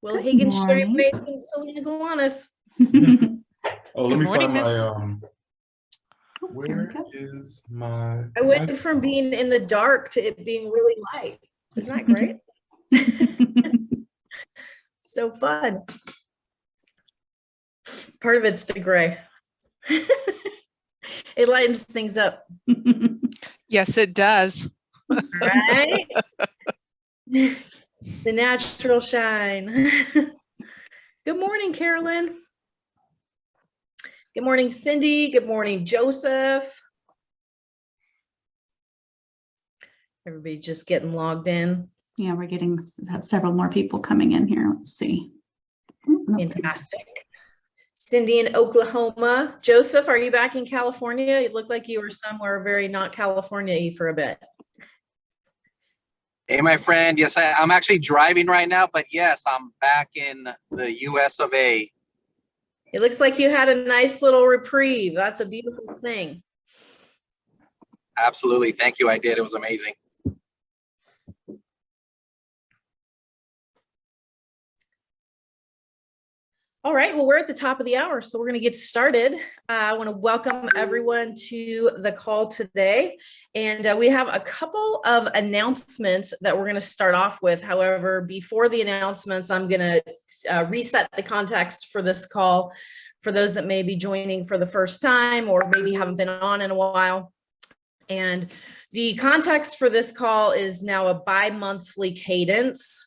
Will Good Higgins, morning. Sherry, and Selena Gowanus. Oh, let Good me morning, find Miss. my Oh, here we where go. is my I went from being in the dark to it being really light. Isn't that great? So fun. Part of it's the gray. It lightens things up, Yes, it does. right? The natural shine. Good morning, Carolyn. Good morning, Cindy. Good morning, Joseph. Everybody just getting logged in. Yeah, we're getting several more people coming in here. Let's see. Oh, no. Fantastic. Cindy in Oklahoma. Joseph, are you back in California? You look like you were somewhere very not California-y for a bit. Hey, my friend. Yes, I'm actually driving right now, but yes, I'm back in the US of A. It looks like you had a nice little reprieve. That's a beautiful thing. Absolutely. Thank you. I did. It was amazing. All right, well, we're at the top of the hour, so we're going to get started. I want to welcome everyone to the call today. And we have a couple of announcements that we're going to start off with. However, before the announcements, I'm going to reset the context for this call for those that may be joining for the first time or maybe haven't been on in a while. And the context for this call is now a bi-monthly cadence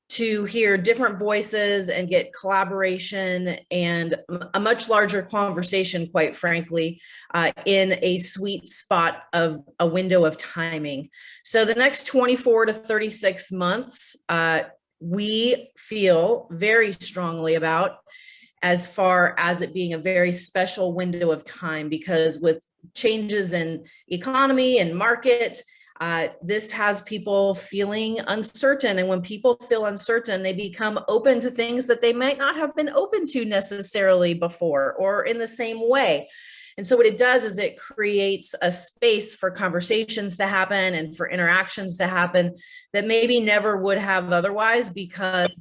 to hear different voices and get collaboration and a much larger conversation, quite frankly, in a sweet spot of a window of timing. So the next 24 to 36 months, we feel very strongly about as far as it being a very special window of time, because with changes in economy and market, this has people feeling uncertain. And when people feel uncertain, they become open to things that they might not have been open to necessarily before or in the same way. And so what it does is it creates a space for conversations to happen and for interactions to happen that maybe never would have otherwise, because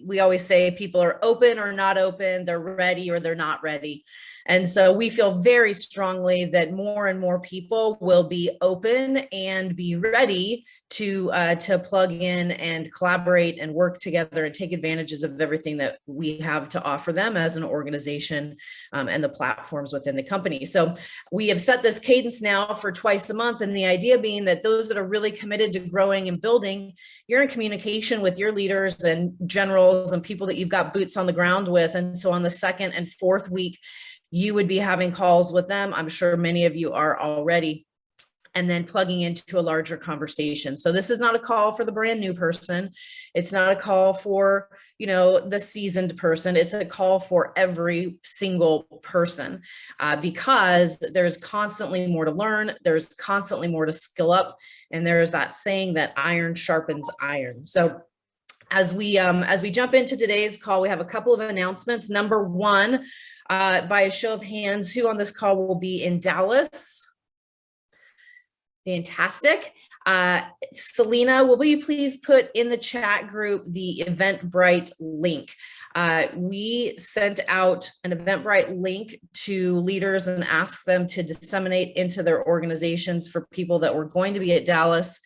we always say people are open or not open, they're ready or they're not ready. And so we feel very strongly that more and more people will be open and be ready to plug in and collaborate and work together and take advantages of everything that we have to offer them as an organization, and the platforms within the company. So we have set this cadence now for twice a month. And the idea being that those that are really committed to growing and building, you're in communication with your leaders and generals and people that you've got boots on the ground with. And so on the second and fourth week, you would be having calls with them. I'm sure many of you are already, and then plugging into a larger conversation. So this is not a call for the brand new person. It's not a call for, the seasoned person. It's a call for every single person, because there's constantly more to learn. There's constantly more to skill up. And there's that saying that iron sharpens iron. So as we jump into today's call, we have a couple of announcements. Number one, by a show of hands, who on this call will be in Dallas? Fantastic. Selena, will you please put in the chat group the Eventbrite link? We sent out an Eventbrite link to leaders and asked them to disseminate into their organizations for people that were going to be at Dallas.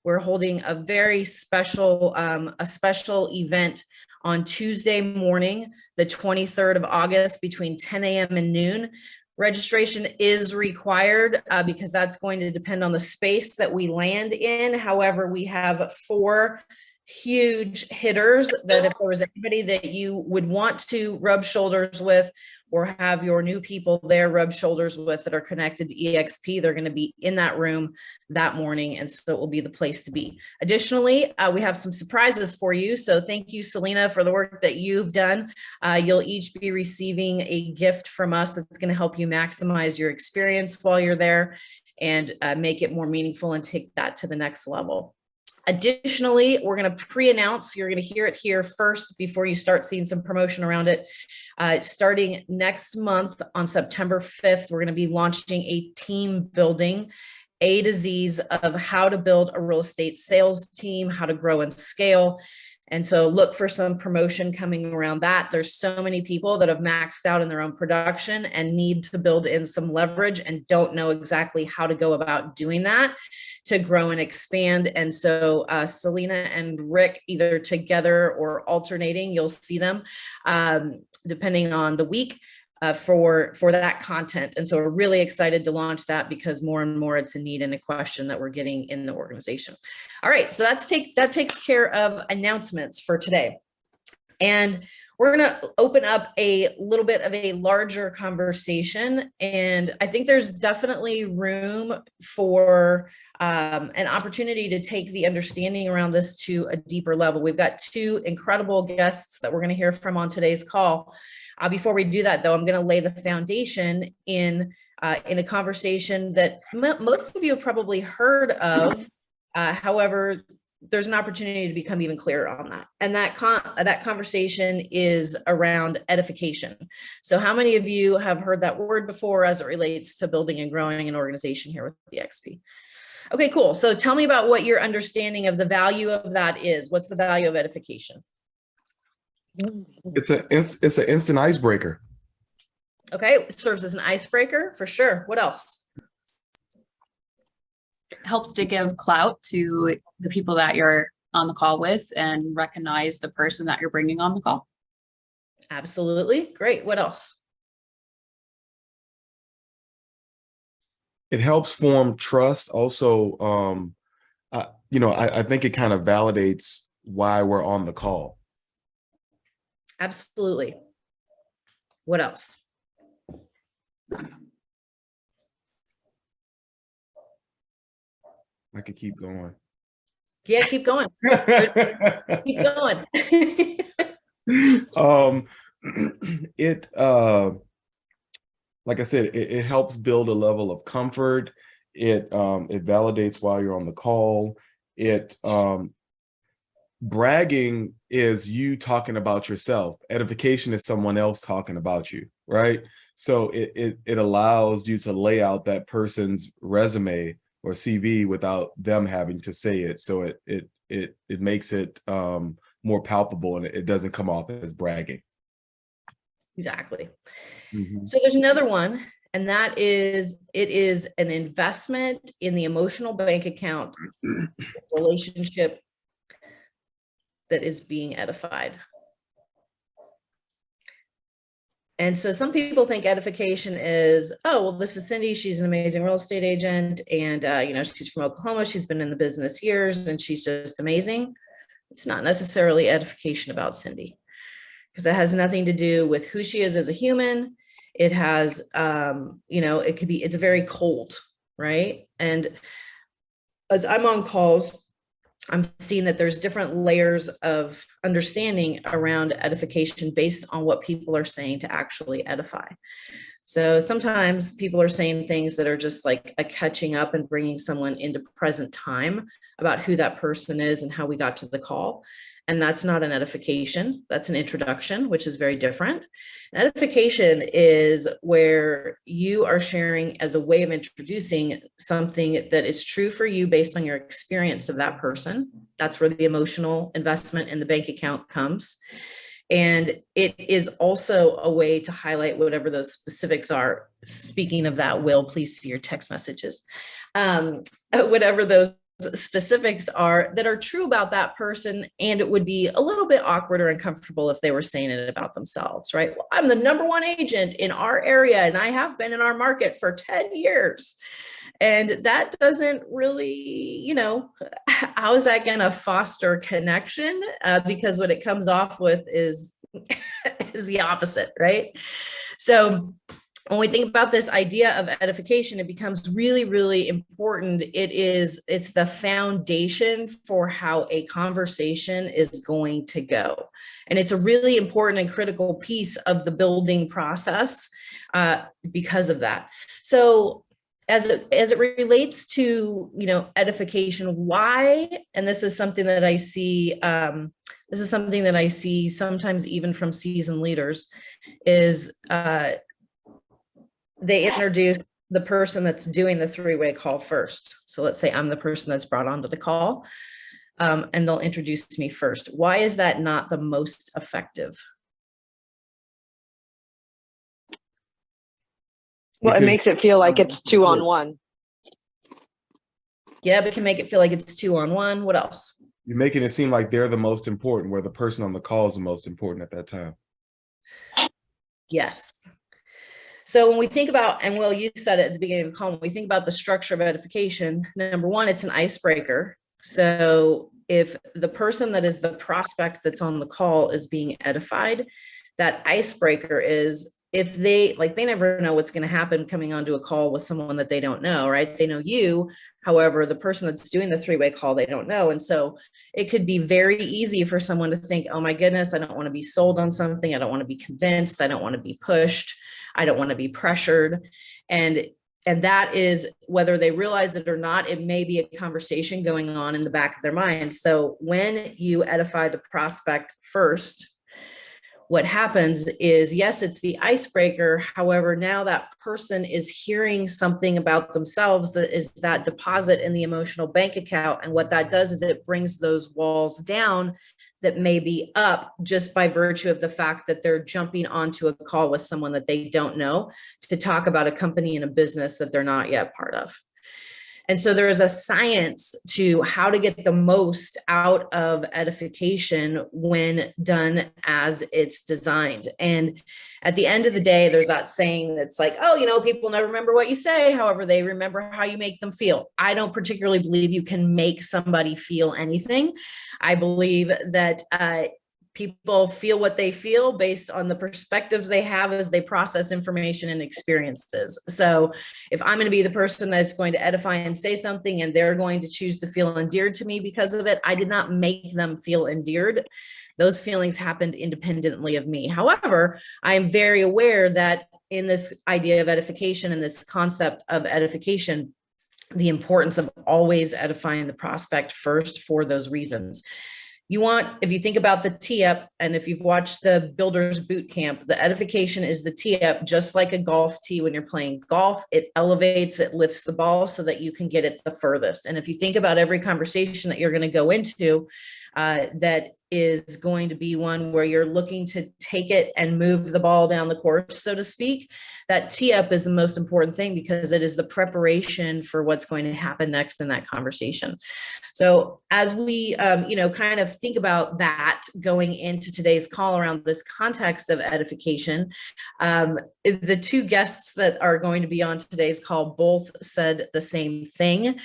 We're holding a very special, event on Tuesday morning, the 23rd of August, between 10 a.m. and noon. Registration is required because that's going to depend on the space that we land in. However, we have 4 huge hitters that if there was anybody that you would want to rub shoulders with or have your new people there rub shoulders with that are connected to EXP, they're going to be in that room that morning. And so it will be the place to be. Additionally, we have some surprises for you. So thank you, Selena, for the work that you've done. You'll each be receiving a gift from us that's going to help you maximize your experience while you're there and make it more meaningful and take that to the next level. Additionally, we're going to pre-announce, you're going to hear it here first before you start seeing some promotion around it. Starting next month on September 5th, we're going to be launching a team building A to Z's of how to build a real estate sales team, how to grow and scale. And so look for some promotion coming around that. There's so many people that have maxed out in their own production and need to build in some leverage and don't know exactly how to go about doing that to grow and expand. And so Selena and Rick, either together or alternating, you'll see them depending on the week for that content. And so we're really excited to launch that because more and more it's a need and a question that we're getting in the organization. All right, so that takes care of announcements for today. And we're going to open up a little bit of a larger conversation. And I think there's definitely room for an opportunity to take the understanding around this to a deeper level. We've got two incredible guests that we're going to hear from on today's call. Before we do that, though, I'm going to lay the foundation in a conversation that most of you have probably heard of. However, there's an opportunity to become even clearer on that. And that conversation is around edification. So how many of you have heard that word before as it relates to building and growing an organization here with the XP? Okay, cool. So tell me about what your understanding of the value of that is. What's the value of edification? It's an instant icebreaker. Okay, it serves as an icebreaker for sure. What else? Helps to give clout to the people that you're on the call with and recognize the person that you're bringing on the call. Absolutely. Great. What else? It helps form trust. Also, I think it kind of validates why we're on the call. Absolutely. What else? I could keep going. Yeah, keep going. Keep going. Like I said, it helps build a level of comfort. It validates while you're on the call. Bragging is you talking about yourself. Edification is someone else talking about you, right? So it allows you to lay out that person's resume or CV without them having to say it. So it makes it more palpable, and it doesn't come off as bragging. Exactly. Mm-hmm. So there's another one, and that is, it is an investment in the emotional bank account relationship that is being edified. And so some people think edification is, oh, well, this is Cindy. She's an amazing real estate agent. And, she's from Oklahoma. She's been in the business years and she's just amazing. It's not necessarily edification about Cindy, because it has nothing to do with who she is as a human. It has, it's very cold, right? And as I'm on calls, I'm seeing that there's different layers of understanding around edification based on what people are saying to actually edify. So sometimes people are saying things that are just like a catching up and bringing someone into present time about who that person is and how we got to the call. And that's not an edification. That's an introduction, which is very different. An edification is where you are sharing as a way of introducing something that is true for you based on your experience of that person. That's where the emotional investment in the bank account comes. And it is also a way to highlight whatever those specifics are. Speaking of that, Will, please see your text messages. Whatever those specifics are that are true about that person, and it would be a little bit awkward or uncomfortable if they were saying it about themselves, right? Well, I'm the #1 agent in our area and I have been in our market for 10 years. And that doesn't really, how is that going to foster connection? Because what it comes off with is the opposite, right? So when we think about this idea of edification, it becomes really, really important. It's the foundation for how a conversation is going to go. And it's a really important and critical piece of the building process because of that. So as it relates to, edification, why, and this is something that I see, sometimes even from seasoned leaders, is they introduce the person that's doing the three-way call first. So let's say I'm the person that's brought onto the call. and they'll introduce me first. Why is that not the most effective? Well, it Because makes it feel like it's 2-on-1. Yeah, but it can make it feel like it's 2-on-1. What else? you're making it seem like they're the most important, where the person on the call is the most important at that time. Yes. So when we think about, and Will, you said it at the beginning of the call, when we think about the structure of edification, number one, it's an icebreaker. So if the person that is the prospect that's on the call is being edified, that icebreaker is, if they never know what's going to happen coming onto a call with someone that they don't know, right? They know you. However, the person that's doing the three-way call, they don't know. And so it could be very easy for someone to think, oh my goodness, I don't want to be sold on something. I don't want to be convinced. I don't want to be pushed. I don't want to be pressured. And that is, whether they realize it or not, it may be a conversation going on in the back of their mind. So when you edify the prospect first, what happens is, yes, it's the icebreaker. However, now that person is hearing something about themselves that is that deposit in the emotional bank account. And what that does is it brings those walls down that may be up just by virtue of the fact that they're jumping onto a call with someone that they don't know to talk about a company and a business that they're not yet part of. And so there is a science to how to get the most out of edification when done as it's designed. And at the end of the day, there's that saying that's like, oh, people never remember what you say. However, they remember how you make them feel. I don't particularly believe you can make somebody feel anything. I believe that people feel what they feel based on the perspectives they have as they process information and experiences. So if I'm going to be the person that's going to edify and say something and they're going to choose to feel endeared to me because of it, I did not make them feel endeared. Those feelings happened independently of me. However, I am very aware that in this idea of edification and this concept of edification, the importance of always edifying the prospect first for those reasons. If you think about the tee-up, and if you've watched the Builders Boot Camp, the edification is the tee-up, just like a golf tee when you're playing golf. It elevates, it lifts the ball so that you can get it the furthest. And if you think about every conversation that you're going to go into, that is going to be one where you're looking to take it and move the ball down the course, so to speak, that tee-up is the most important thing because it is the preparation for what's going to happen next in that conversation. So as we, kind of think about that going into today's call around this context of edification, the two guests that are going to be on today's call both said the same thing.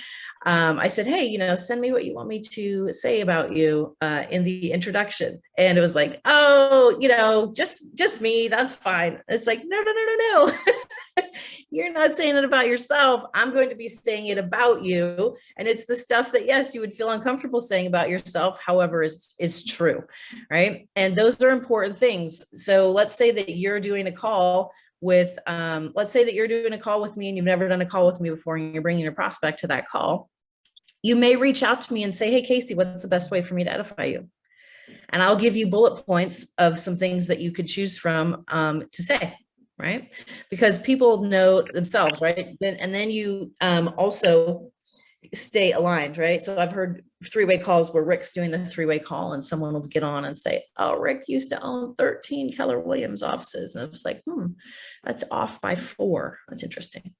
I said, hey, send me what you want me to say about you in the introduction. And it was like, oh, just me. That's fine. It's like, no. You're not saying it about yourself. I'm going to be saying it about you. And it's the stuff that, yes, you would feel uncomfortable saying about yourself. However, is true, right? And those are important things. So let's say that you're doing a call with, let's say that you're doing a call with me and you've never done a call with me before and you're bringing your prospect to that call. You may reach out to me and say, hey, Casey, what's the best way for me to edify you? And I'll give you bullet points of some things that you could choose from to say, right? Because people know themselves, right? And then you also stay aligned, right? So I've heard three-way calls where Rick's doing the three-way call and someone will get on and say, oh, Rick used to own 13 Keller Williams offices. And it's like, that's off by 4. That's interesting.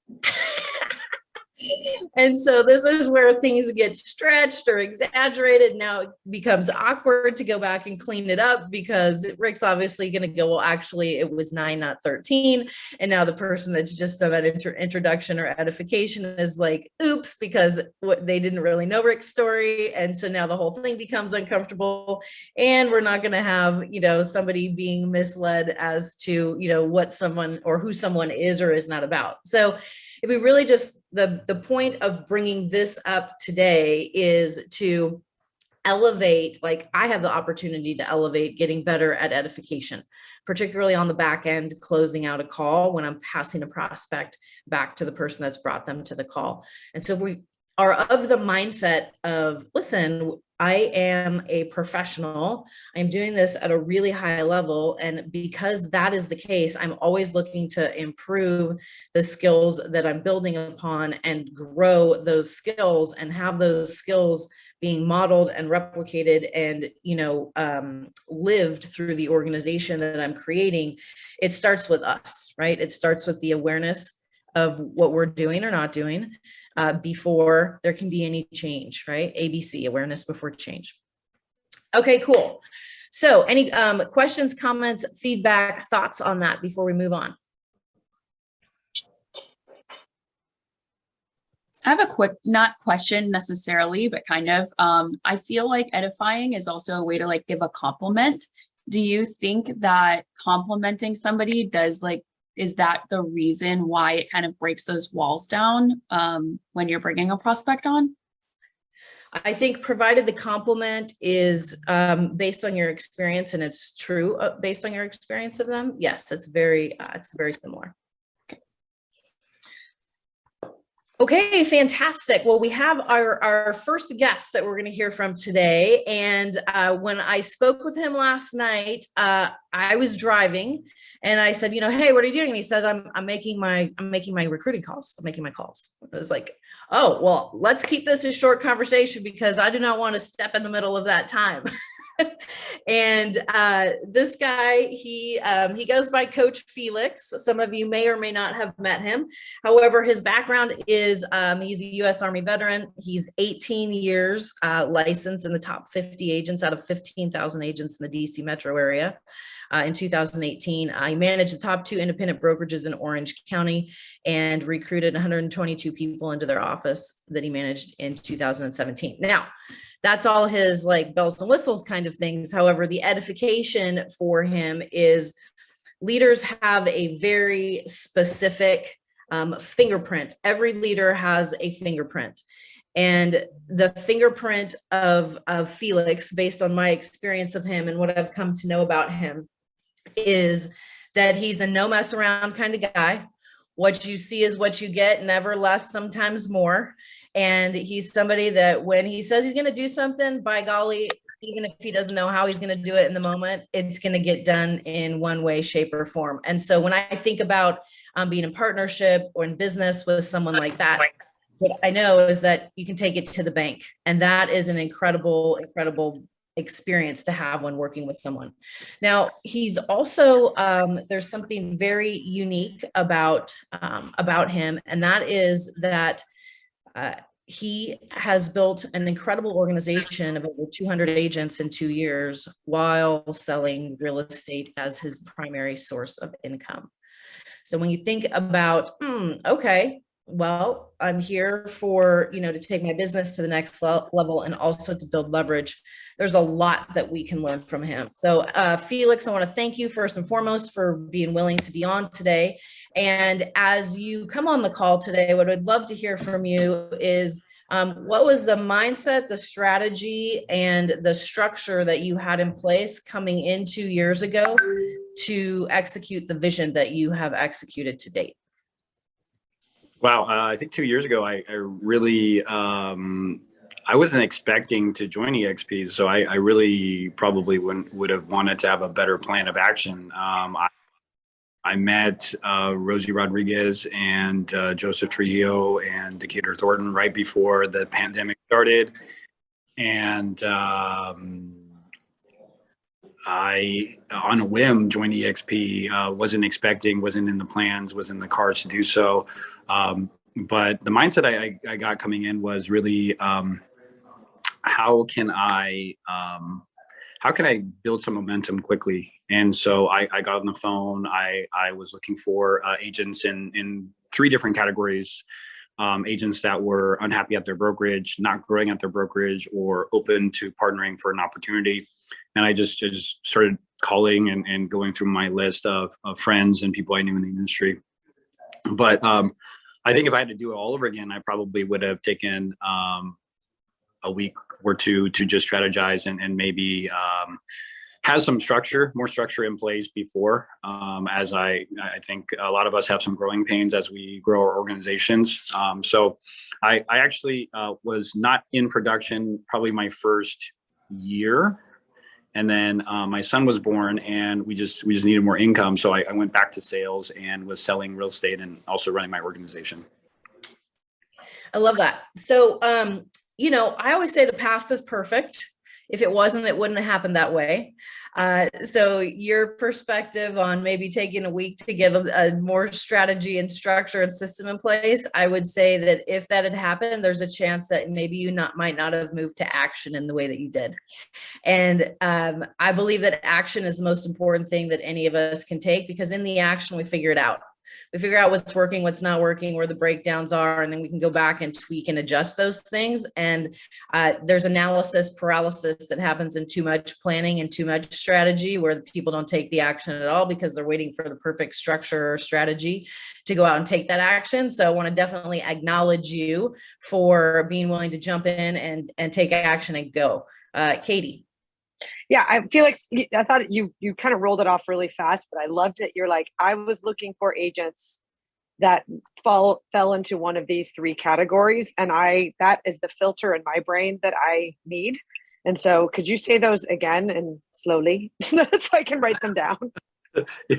And so this is where things get stretched or exaggerated. Now it becomes awkward to go back and clean it up because Rick's obviously going to go, well, actually it was 9, not 13. And now the person that's just done that introduction or edification is like, oops, because they didn't really know Rick's story. And so now the whole thing becomes uncomfortable and we're not going to have, somebody being misled as to, what someone or who someone is or is not about. So if we really just, the point of bringing this up today is to elevate, like I have the opportunity to elevate getting better at edification, particularly on the back end, closing out a call when I'm passing a prospect back to the person that's brought them to the call. And so if we are of the mindset of, listen, I am a professional. I'm doing this at a really high level. And because that is the case, I'm always looking to improve the skills that I'm building upon and grow those skills and have those skills being modeled and replicated and, lived through the organization that I'm creating, it starts with us, right? It starts with the awareness of what we're doing or not doing before there can be any change, right? ABC, awareness before change. Okay, cool. So any questions, comments, feedback, thoughts on that before we move on? I have a quick, not question necessarily, but kind of, I feel like edifying is also a way to like give a compliment. Do you think that complimenting somebody is that the reason why it kind of breaks those walls down when you're bringing a prospect on? I think provided the compliment is based on your experience and it's true based on your experience of them, yes, it's very similar. Okay, fantastic. Well, we have our first guest that we're going to hear from today. And when I spoke with him last night, I was driving and I said, hey, what are you doing? And he says, I'm making my recruiting calls. I'm making my calls. I was like, oh, well, let's keep this a short conversation because I do not want to step in the middle of that time. And this guy, he goes by Coach Felix. Some of you may or may not have met him. However, his background is he's a U.S. Army veteran. He's 18 years licensed in the top 50 agents out of 15,000 agents in the DC metro area. In 2018, I managed the top 2 independent brokerages in Orange County and recruited 122 people into their office that he managed in 2017. Now, that's all his like bells and whistles kind of things. However, the edification for him is leaders have a very specific fingerprint. Every leader has a fingerprint. And the fingerprint of Felix, based on my experience of him and what I've come to know about him, is that he's a no mess around kind of guy. What you see is what you get, never less, sometimes more. And he's somebody that when he says he's going to do something, by golly, even if he doesn't know how he's going to do it in the moment, it's going to get done in one way, shape, or form. And so when I think about being in partnership or in business with someone like that, what I know is that you can take it to the bank. And that is an incredible, incredible experience to have when working with someone. Now, he's also, there's something very unique about him, and that is that he has built an incredible organization of over 200 agents in 2 years while selling real estate as his primary source of income. So when you think about, okay, well, I'm here for, to take my business to the next level and also to build leverage. There's a lot that we can learn from him. So Felix, I want to thank you first and foremost for being willing to be on today. And as you come on the call today, what I'd love to hear from you is what was the mindset, the strategy, and the structure that you had in place coming in 2 years ago to execute the vision that you have executed to date? Wow, I think 2 years ago, I really, I wasn't expecting to join EXP, so I really probably would have wanted to have a better plan of action. I met Rosie Rodriguez and Joseph Trujillo and Decatur Thornton right before the pandemic started, and I, on a whim, joined EXP. Wasn't expecting, wasn't in the plans, was in the cards to do so. But the mindset I got coming in was really, how can I build some momentum quickly? And so I got on the phone. I was looking for agents in 3 different categories. Agents that were unhappy at their brokerage, not growing at their brokerage, or open to partnering for an opportunity. And I just started calling and going through my list of friends and people I knew in the industry. But I think if I had to do it all over again, I probably would have taken a week or two to just strategize and maybe have some more structure in place before, as I think a lot of us have some growing pains as we grow our organizations. So I actually was not in production probably my first year. And then my son was born and we just needed more income. So I went back to sales and was selling real estate and also running my organization. I love that. So I always say the past is perfect. If it wasn't, it wouldn't have happened that way. So your perspective on maybe taking a week to get a more strategy and structure and system in place, I would say that if that had happened, there's a chance that maybe you might not have moved to action in the way that you did. And I believe that action is the most important thing that any of us can take, because in the action, we figure it out. We figure out what's working, what's not working, where the breakdowns are, and then we can go back and tweak and adjust those things. And there's analysis paralysis that happens in too much planning and too much strategy, where the people don't take the action at all because they're waiting for the perfect structure or strategy to go out and take that action. So I want to definitely acknowledge you for being willing to jump in and take action and go. Katie. Yeah, I feel like I thought you kind of rolled it off really fast, but I loved it. You're like, I was looking for agents that fell into one of these three categories, and that is the filter in my brain that I need. And so could you say those again and slowly so I can write them down,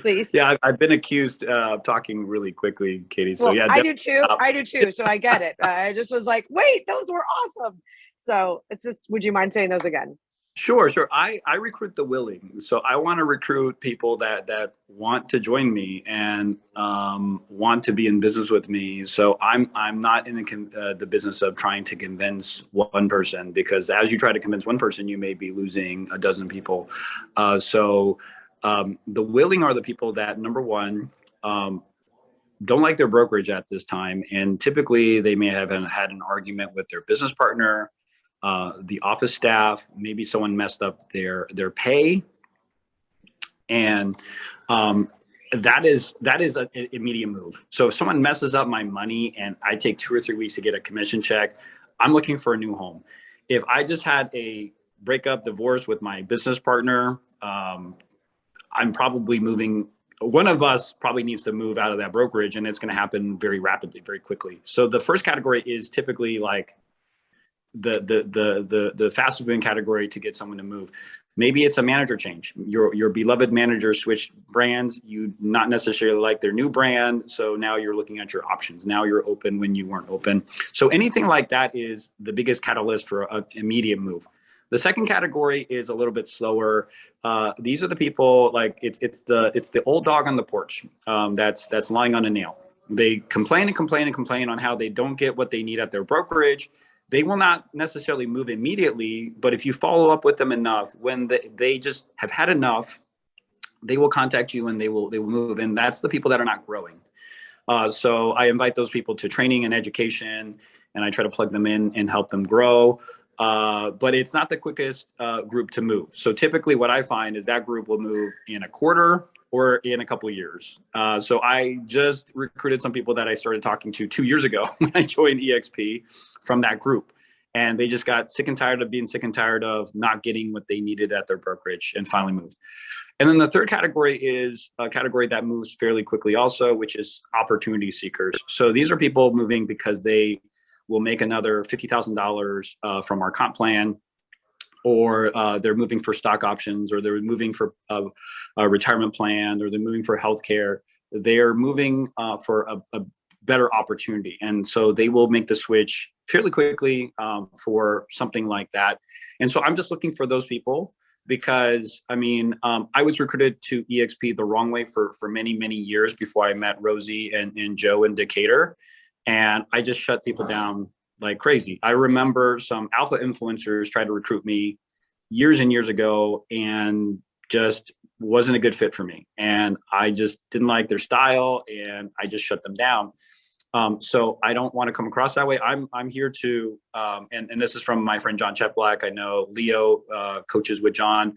please? Yeah, I've been accused of talking really quickly, Katie. So well, yeah, I do too. So I get it. I just was like, wait, those were awesome. So it's just, would you mind saying those again? Sure. I recruit the willing. So I want to recruit people that want to join me and want to be in business with me. So I'm not in the business of trying to convince one person, because as you try to convince one person, you may be losing a dozen people. So the willing are the people that, number one, don't like their brokerage at this time, and typically they may have had an argument with their business partner, the office staff, maybe someone messed up their pay. And that is an immediate move. So if someone messes up my money and I take 2 or 3 weeks to get a commission check, I'm looking for a new home. If I just had a breakup, divorce with my business partner, I'm probably moving. One of us probably needs to move out of that brokerage, and it's going to happen very rapidly, very quickly. So the first category is typically like the fastest moving category to get someone to move. Maybe it's a manager change. Your beloved manager switched brands. You not necessarily like their new brand. So now you're looking at your options. Now you're open when you weren't open. So anything like that is the biggest catalyst for an immediate move. The second category is a little bit slower. These are the people, like it's the old dog on the porch that's lying on a nail. They complain and complain and complain on how they don't get what they need at their brokerage. They will not necessarily move immediately, but if you follow up with them enough, when they just have had enough, they will contact you and they will move. And that's the people that are not growing. So I invite those people to training and education, and I try to plug them in and help them grow. But it's not the quickest group to move. So typically what I find is that group will move in a quarter or in a couple of years. So I just recruited some people that I started talking to 2 years ago when I joined EXP from that group. And they just got sick and tired of being sick and tired of not getting what they needed at their brokerage and finally moved. And then the third category is a category that moves fairly quickly also, which is opportunity seekers. So these are people moving because they will make another $50,000 from our comp plan, or they're moving for stock options, or they're moving for a retirement plan, or they're moving for healthcare. They're moving for a better opportunity. And so they will make the switch fairly quickly for something like that. And so I'm just looking for those people, because I mean, I was recruited to EXP the wrong way for many, many years before I met Rosie and Joe in Decatur. And I just shut people down like crazy. I remember some alpha influencers tried to recruit me years and years ago and just wasn't a good fit for me. And I just didn't like their style and I just shut them down. So I don't want to come across that way. I'm here to, and this is from my friend, John Cheplack. I know Leo coaches with John.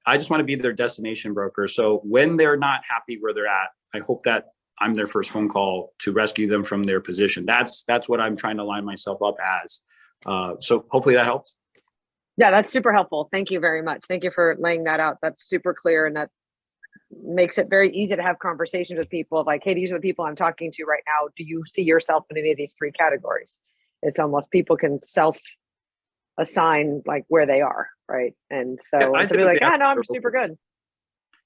I just want to be their destination broker. So when they're not happy where they're at, I hope that I'm their first phone call to rescue them from their position. That's what I'm trying to line myself up as. So hopefully that helps. Yeah, that's super helpful. Thank you very much. Thank you for laying that out. That's super clear. And that makes it very easy to have conversations with people of like, hey, these are the people I'm talking to right now. Do you see yourself in any of these three categories? It's almost people can self-assign like where they are, right? And so to be like, no, I'm super good.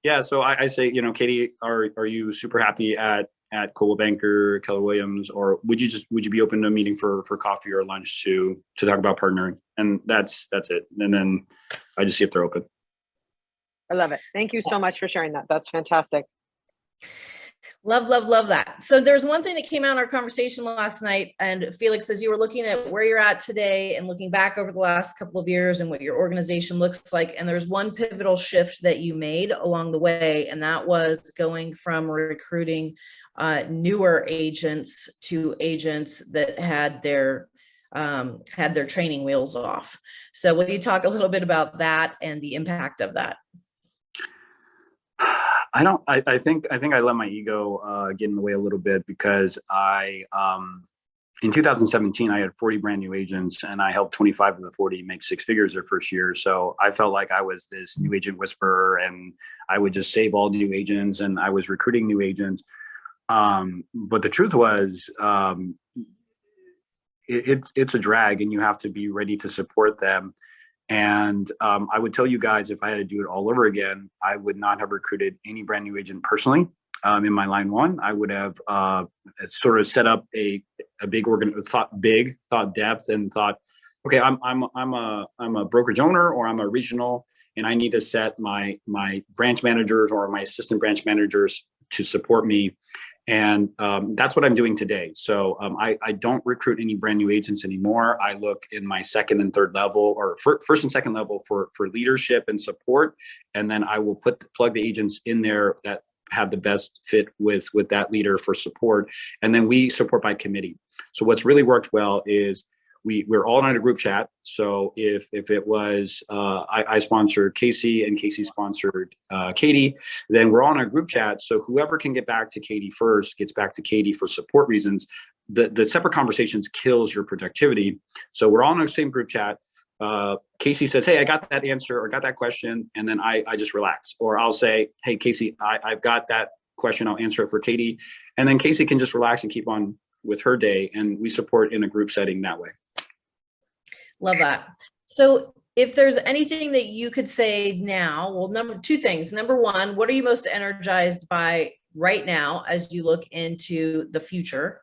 Yeah, so I say, Katie, are you super happy at at Coldwell Banker, Keller Williams, or would you be open to meeting for coffee or lunch to talk about partnering? And that's it. And then I just see if they're open. I love it. Thank you so much for sharing that. That's fantastic. Love, love, love that. So there's one thing that came out in our conversation last night, and Felix, as you were looking at where you're at today and looking back over the last couple of years and what your organization looks like, and there's one pivotal shift that you made along the way, and that was going from recruiting newer agents to agents that had their training wheels off. So will you talk a little bit about that and the impact of that? I think I let my ego get in the way a little bit, because in 2017, I had 40 brand new agents, and I helped 25 of the 40 make six figures their first year. So I felt like I was this new agent whisperer, and I would just save all new agents, and I was recruiting new agents. But the truth was, it's a drag, and you have to be ready to support them. And I would tell you guys, if I had to do it all over again, I would not have recruited any brand new agent personally. In my line one, I would have sort of set up a big thought depth, and thought, okay, I'm a brokerage owner, or I'm a regional, and I need to set my branch managers or my assistant branch managers to support me. And that's what I'm doing today. So I don't recruit any brand new agents anymore. I look in my second and third level, or first and second level, for leadership and support. And then I will plug the agents in there that have the best fit with that leader for support. And then we support by committee. So what's really worked well is we're all in a group chat. So if it was I sponsored Casey and Casey sponsored Katie, then we're all in a group chat. So whoever can get back to Katie first gets back to Katie for support reasons. The separate conversations kills your productivity. So we're all in the same group chat. Casey says, hey, I got that answer, or got that question, and then I just relax. Or I'll say, hey, Casey, I've got that question. I'll answer it for Katie. And then Casey can just relax and keep on with her day. And we support in a group setting that way. Love that. So if there's anything that you could say now, well, two things. Number one, what are you most energized by right now as you look into the future?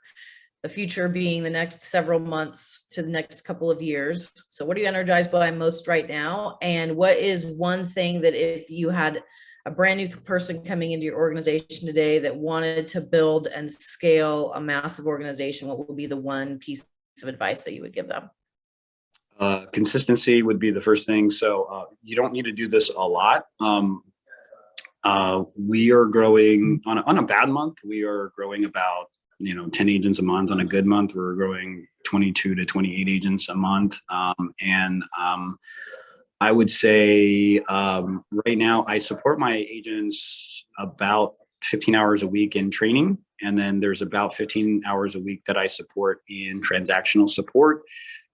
The future being the next several months to the next couple of years. So what are you energized by most right now? And what is one thing that, if you had a brand new person coming into your organization today that wanted to build and scale a massive organization, what would be the one piece of advice that you would give them? Consistency would be the first thing. So you don't need to do this a lot. We are growing on a bad month. We are growing about 10 agents a month. On a good month, we're growing 22 to 28 agents a month. And I would say right now I support my agents about 15 hours a week in training. And then there's about 15 hours a week that I support in transactional support.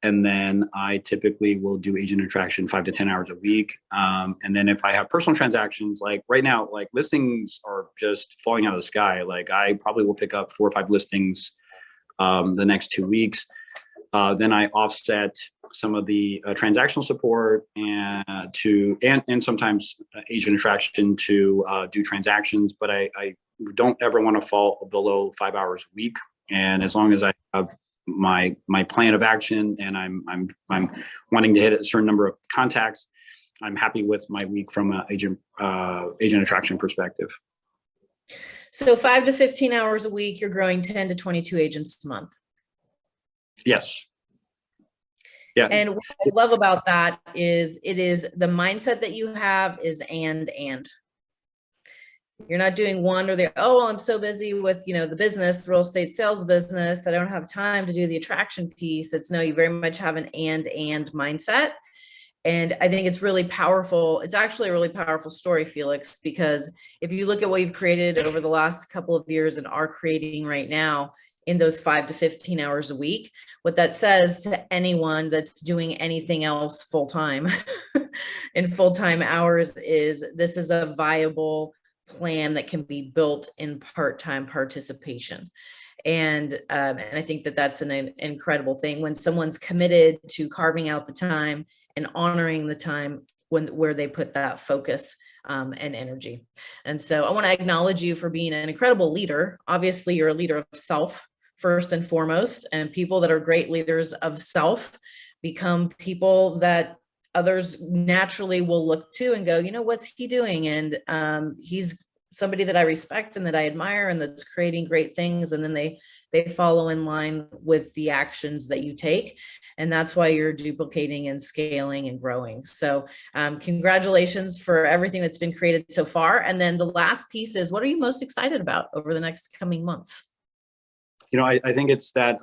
And then I typically will do agent attraction 5 to 10 hours a week. And then if I have personal transactions, like right now, like listings are just falling out of the sky. Like I probably will pick up 4 or 5 listings the next 2 weeks. Then I offset some of the transactional support and sometimes agent attraction to do transactions. But I don't ever want to fall below 5 hours a week. And as long as I have my plan of action and I'm wanting to hit a certain number of contacts, I'm happy with my week from an agent attraction perspective. So 5 to 15 hours a week, you're growing 10 to 22 agents a month. Yes. Yeah. And what I love about that is it is the mindset that you have is and. You're not doing one or the, oh, well, I'm so busy with, the business, real estate sales business, that I don't have time to do the attraction piece. It's no, you very much have an and mindset. And I think it's really powerful. It's actually a really powerful story, Felix, because if you look at what you've created over the last couple of years and are creating right now in those 5 to 15 hours a week, what that says to anyone that's doing anything else full-time in full-time hours is this is a viable plan that can be built in part-time participation. And I think that that's an incredible thing when someone's committed to carving out the time and honoring the time where they put that focus and energy. And so I want to acknowledge you for being an incredible leader. Obviously, you're a leader of self first and foremost, and people that are great leaders of self become people that others naturally will look to and go, you know, what's he doing? And he's somebody that I respect and that I admire and that's creating great things. And then they follow in line with the actions that you take. And that's why you're duplicating and scaling and growing. So congratulations for everything that's been created so far. And then the last piece is, what are you most excited about over the next coming months? You know, I think it's that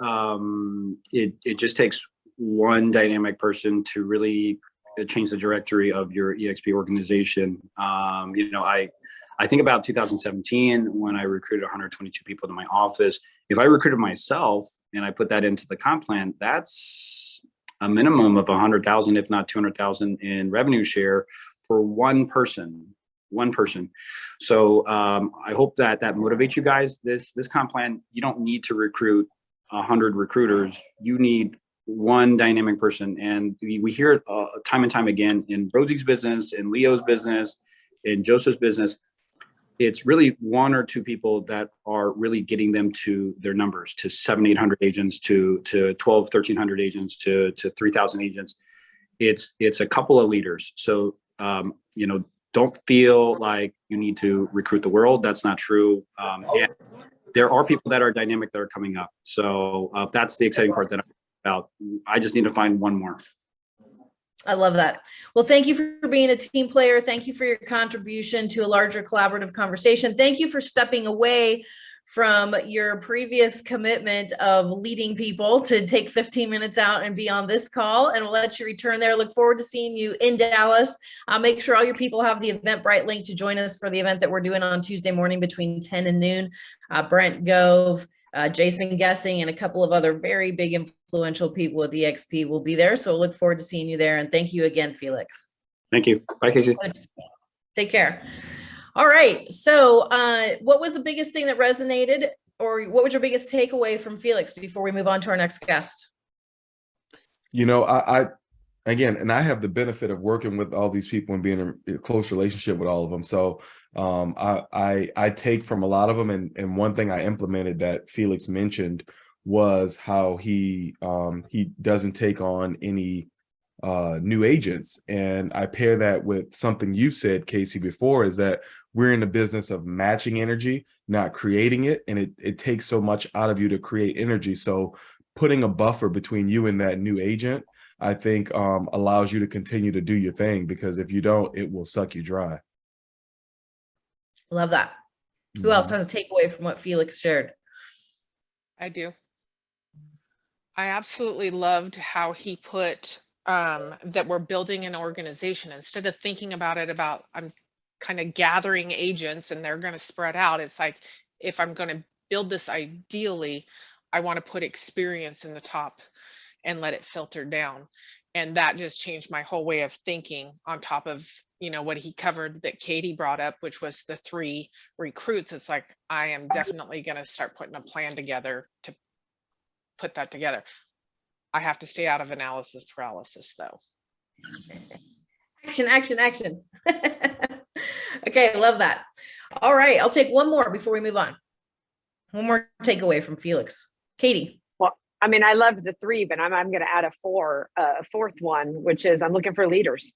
it just takes one dynamic person to really change the trajectory of your EXP organization. You know, I think about 2017 when I recruited 122 people to my office. If I recruited myself and I put that into the comp plan, that's a minimum of 100,000, if not 200,000 in revenue share for one person. So I hope that motivates you guys. This comp plan, you don't need to recruit 100 recruiters. You need one dynamic person. And we hear it time and time again in Rosie's business, in Leo's business, in Joseph's business. It's really one or two people that are really getting them to their numbers, to 700-800 agents, to 1,200-1,300 agents, to 3,000 agents. It's a couple of leaders. So, you know, don't feel like you need to recruit the world. That's not true. And there are people that are dynamic that are coming up. So that's the exciting part that I'm about. I just need to find one more. I love that. Well, thank you for being a team player. Thank you for your contribution to a larger collaborative conversation. Thank you for stepping away from your previous commitment of leading people to take 15 minutes out and be on this call, and we'll let you return there. Look forward to seeing you in Dallas. Make sure all your people have the Eventbrite link to join us for the event that we're doing on Tuesday morning between 10 and noon. Brent Gove, Jason Guessing, and a couple of other very big influential people with EXP will be there. So we'll look forward to seeing you there. And thank you again, Felix. Thank you. Bye, Casey. Take care. All right. So what was the biggest thing that resonated, or what was your biggest takeaway from Felix before we move on to our next guest? You know, I again, and I have the benefit of working with all these people and being in a close relationship with all of them. So I take from a lot of them, and one thing I implemented that Felix mentioned was how he doesn't take on any new agents. And I pair that with something you said, Casey, before, is that we're in the business of matching energy, not creating it. And it takes so much out of you to create energy. So putting a buffer between you and that new agent, I think allows you to continue to do your thing, because if you don't, it will suck you dry. Love that. Who else has a takeaway from what Felix shared? I do. I absolutely loved how he put that we're building an organization. Instead of thinking about it about I'm kind of gathering agents and they're going to spread out, it's like, if I'm going to build this ideally, I want to put experience in the top and let it filter down. And that just changed my whole way of thinking, on top of, you know, what he covered that Katie brought up, which was the 3 recruits. It's like, I am definitely going to start putting a plan together to put that together. I have to stay out of analysis paralysis, though. Action, action, action. Okay, I love that. All right, I'll take one more before we move on. One more takeaway from Felix. Katie. Well, I mean, I loved the 3, but I'm going to add a fourth one, which is I'm looking for leaders,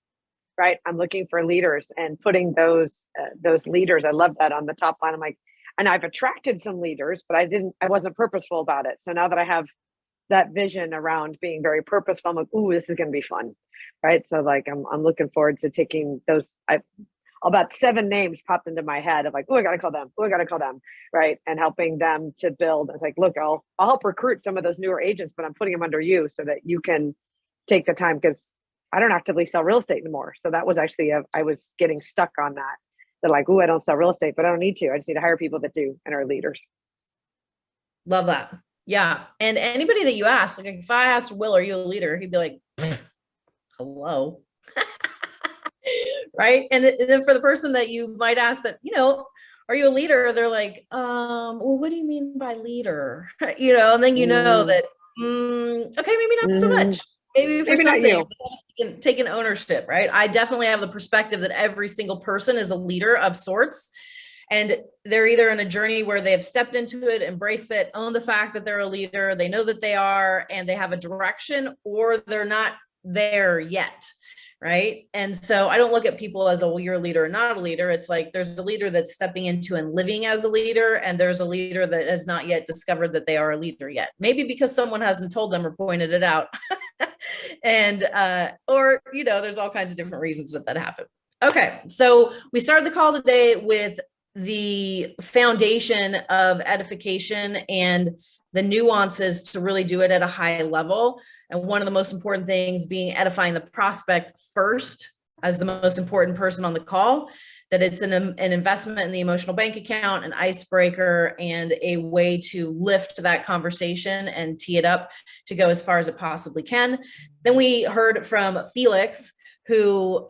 right? I'm looking for leaders and putting those leaders. I love that on the top line. I'm like, and I've attracted some leaders, but I wasn't purposeful about it. So now that I have that vision around being very purposeful, I'm like, ooh, this is going to be fun, right? So like, I'm looking forward to taking those. About 7 names popped into my head of like, oh, I got to call them. Oh, I got to call them, right? And helping them to build. It's like, look, I'll help recruit some of those newer agents, but I'm putting them under you so that you can take the time, because I don't actively sell real estate anymore. So that was actually I was getting stuck on that. They're like, oh, I don't sell real estate, but I don't need to. I just need to hire people that do and are leaders. Love that. Yeah. And anybody that you ask, like if I asked Will, are you a leader? He'd be like, hello. Right. And then for the person that you might ask that, you know, are you a leader? They're like, well, what do you mean by leader? You know, and then you know that, okay, maybe not so much. Maybe for something. taking ownership, right? I definitely have the perspective that every single person is a leader of sorts. And they're either in a journey where they have stepped into it, embraced it, own the fact that they're a leader, they know that they are, and they have a direction, or they're not there yet. Right. And so I don't look at people as, oh, you're a leader or not a leader. It's like there's a leader that's stepping into and living as a leader, and there's a leader that has not yet discovered that they are a leader yet. Maybe because someone hasn't told them or pointed it out. And or, you know, there's all kinds of different reasons that happen. Okay, so we started the call today with the foundation of edification and the nuances to really do it at a high level. And one of the most important things being edifying the prospect first as the most important person on the call, that it's an investment in the emotional bank account, an icebreaker, and a way to lift that conversation and tee it up to go as far as it possibly can. Then we heard from Felix, who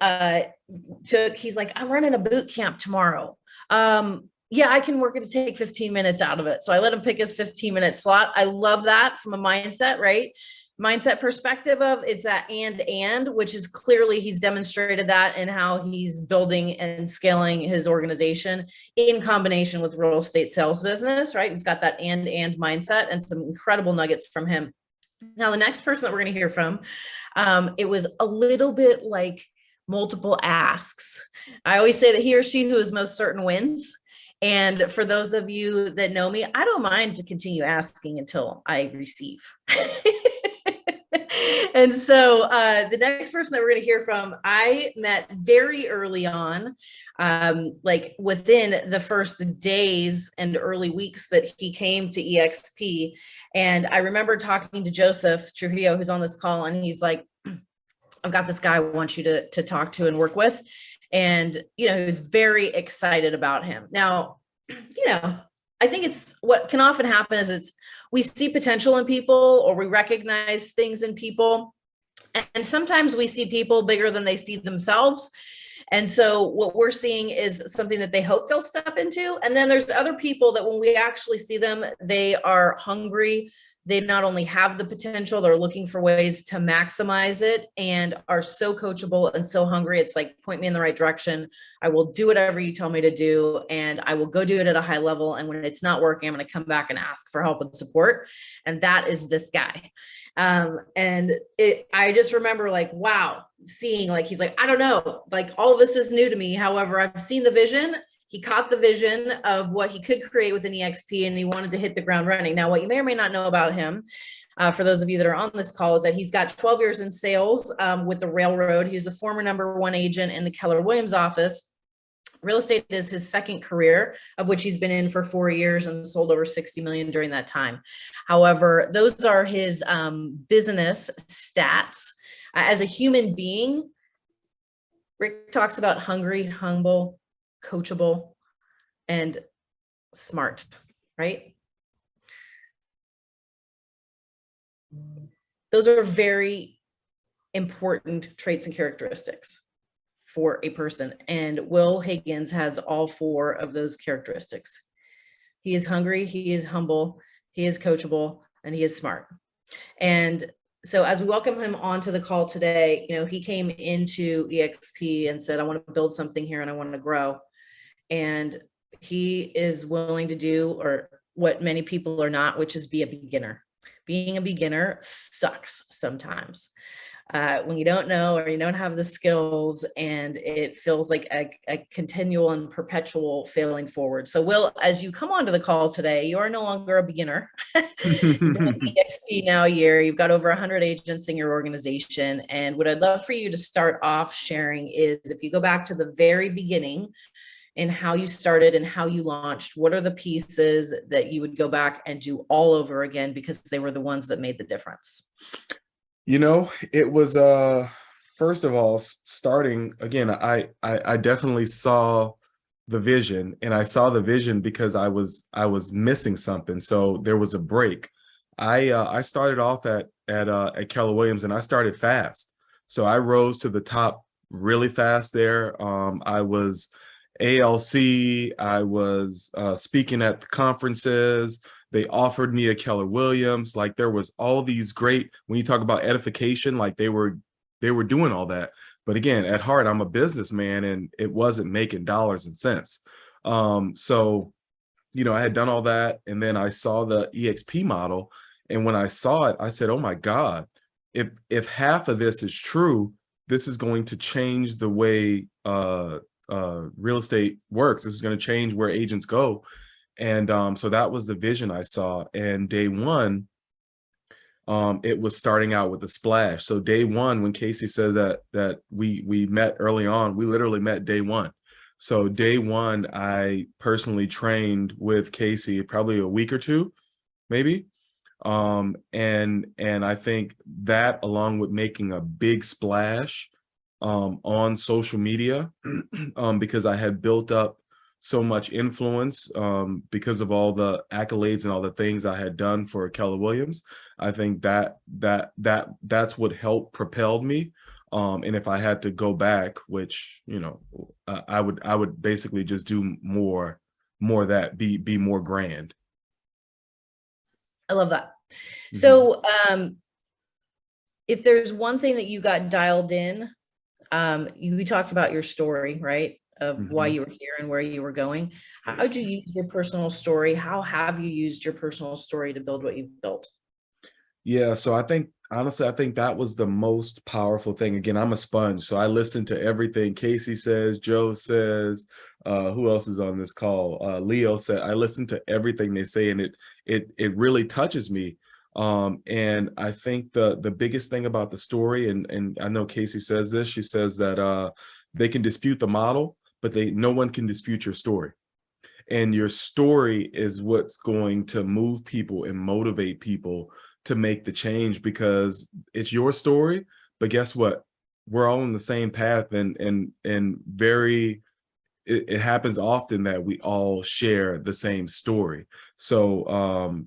he's like, I'm running a boot camp tomorrow. Yeah, I can work it to take 15 minutes out of it. So I let him pick his 15-minute slot. I love that from a mindset, right? Mindset perspective of it's that and, which is clearly he's demonstrated that in how he's building and scaling his organization in combination with real estate sales business, right? He's got that and mindset, and some incredible nuggets from him. Now, the next person that we're going to hear from, it was a little bit like multiple asks. I always say that he or she who is most certain wins. And for those of you that know me, I don't mind to continue asking until I receive. And so the next person that we're going to hear from, I met very early on, like within the first days and early weeks that he came to EXP. And I remember talking to Joseph Trujillo, who's on this call, and he's like, I've got this guy I want you to talk to and work with. And, you know, he was very excited about him. Now, you know, I think it's what can often happen is we see potential in people, or we recognize things in people. And sometimes we see people bigger than they see themselves. And so what we're seeing is something that they hope they'll step into. And then there's other people that when we actually see them, they are hungry. They not only have the potential, they're looking for ways to maximize it and are so coachable and so hungry. It's like, point me in the right direction. I will do whatever you tell me to do, and I will go do it at a high level. And when it's not working, I'm going to come back and ask for help and support. And that is this guy. I just remember like, wow, seeing like, he's like, I don't know, like all of this is new to me. However, I've seen the vision. He caught the vision of what he could create with an EXP, and he wanted to hit the ground running. Now, what you may or may not know about him, for those of you that are on this call, is that he's got 12 years in sales with the railroad. He's a former #1 agent in the Keller Williams office. Real estate is his second career, of which he's been in for 4 years and sold over 60 million during that time. However, those are his business stats. As a human being, Rick talks about hungry, humble, coachable, and smart, right? Those are very important traits and characteristics for a person. And Will Higgins has all 4 of those characteristics. He is hungry, he is humble, he is coachable, and he is smart. And so as we welcome him onto the call today, you know, he came into EXP and said, I want to build something here and I want to grow. And he is willing to do, or what many people are not, which is be a beginner. Being a beginner sucks sometimes. When you don't know, or you don't have the skills, and it feels like a continual and perpetual failing forward. So Will, as you come onto the call today, you are no longer a beginner. You've been with EXP now a year. You've got over 100 agents in your organization. And what I'd love for you to start off sharing is, if you go back to the very beginning and how you started and how you launched, what are the pieces that you would go back and do all over again because they were the ones that made the difference? You know, it was first of all, starting again, I definitely saw the vision, and I saw the vision because I was missing something. So there was a break. I started off at Keller Williams, and I started fast. So I rose to the top really fast there. I was ALC, I was speaking at the conferences. They offered me a Keller Williams. Like, there was all these great, when you talk about edification, like they were were doing all that. But again, at heart, I'm a businessman, and it wasn't making dollars and cents. So, you know, I had done all that, and then I saw the EXP model, and when I saw it, I said, "Oh my God, if half of this is true, this is going to change the way real estate works. This is going to change where agents go." And so that was the vision I saw. And day one, it was starting out with a splash. So day one, when Casey said that we met early on, we literally met day one. So day one, I personally trained with Casey probably a week or two, maybe. And I think that, along with making a big splash on social media, because I had built up so much influence because of all the accolades and all the things I had done for Keller Williams. I think that's what helped propelled me. And if I had to go back, which, you know, I would basically just do more of that, be more grand. I love that. So if there's one thing that you got dialed in, we talked about your story, right? Of why you were here and where you were going. How did you use your personal story? How have you used your personal story to build what you've built? Yeah, so I think, honestly, I think that was the most powerful thing. Again, I'm a sponge, so I listen to everything Casey says, Joe says, who else is on this call? Leo said, I listen to everything they say, and it really touches me. And I think the biggest thing about the story, and I know Casey says this, she says that they can dispute the model, but no one can dispute your story. And your story is what's going to move people and motivate people to make the change, because it's your story. But guess what? We're all on the same path, and it happens often that we all share the same story. So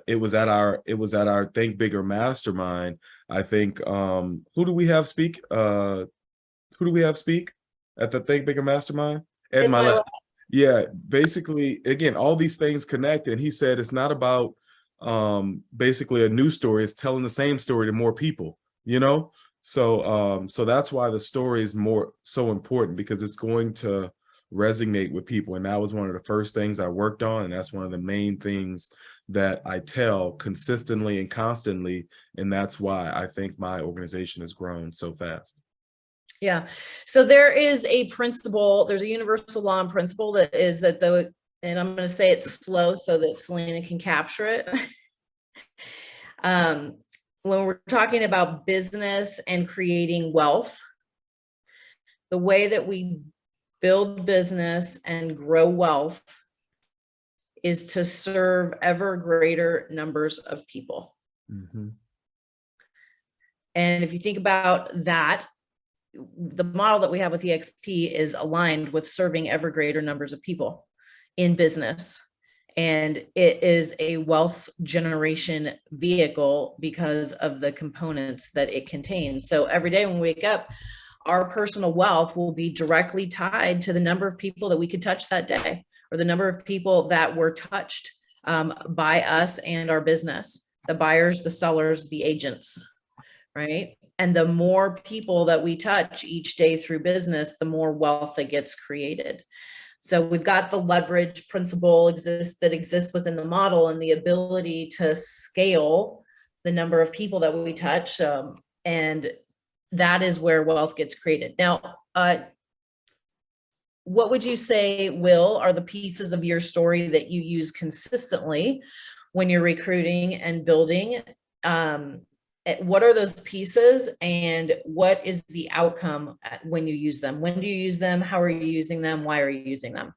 it was at our Think Bigger mastermind. I think who do we have speak at the Think Bigger mastermind? Ed Milet. Yeah, basically, again, all these things connect, and he said it's not about basically a new story, it's telling the same story to more people, you know. So that's why the story is so important, because it's going to resonate with people. And that was one of the first things I worked on, and that's one of the main things that I tell consistently and constantly, and that's why I think my organization has grown so fast. Yeah. So there is a principle, there's a universal law and principle that is that and I'm going to say it slow so that Selena can capture it. When we're talking about business and creating wealth, the way that we build business and grow wealth is to serve ever greater numbers of people. And if you think about that, the model that we have with EXP is aligned with serving ever greater numbers of people in business. And it is a wealth generation vehicle because of the components that it contains. So every day when we wake up, our personal wealth will be directly tied to the number of people that we could touch that day, or the number of people that were touched by us and our business, the buyers, the sellers, the agents, right? And the more people that we touch each day through business, the more wealth that gets created. So we've got the leverage principle that exists within the model, and the ability to scale the number of people that we touch. And that is where wealth gets created. Now, what would you say, Will, are the pieces of your story that you use consistently when you're recruiting and building? What are those pieces, and what is the outcome when you use them? When do you use them? How are you using them? Why are you using them?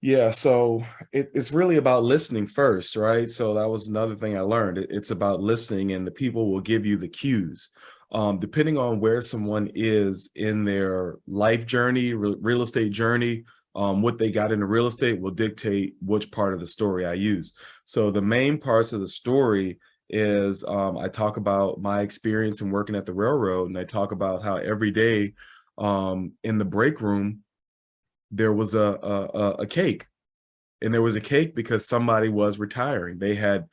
Yeah, so it's really about listening first, right? So that was another thing I learned. It's about listening, and the people will give you the cues. Depending on where someone is in their life journey, real estate journey, what they got into real estate will dictate which part of the story I use. So the main parts of the story is I talk about my experience in working at the railroad, and I talk about how every day in the break room there was a cake, and there was a cake because somebody was retiring. They had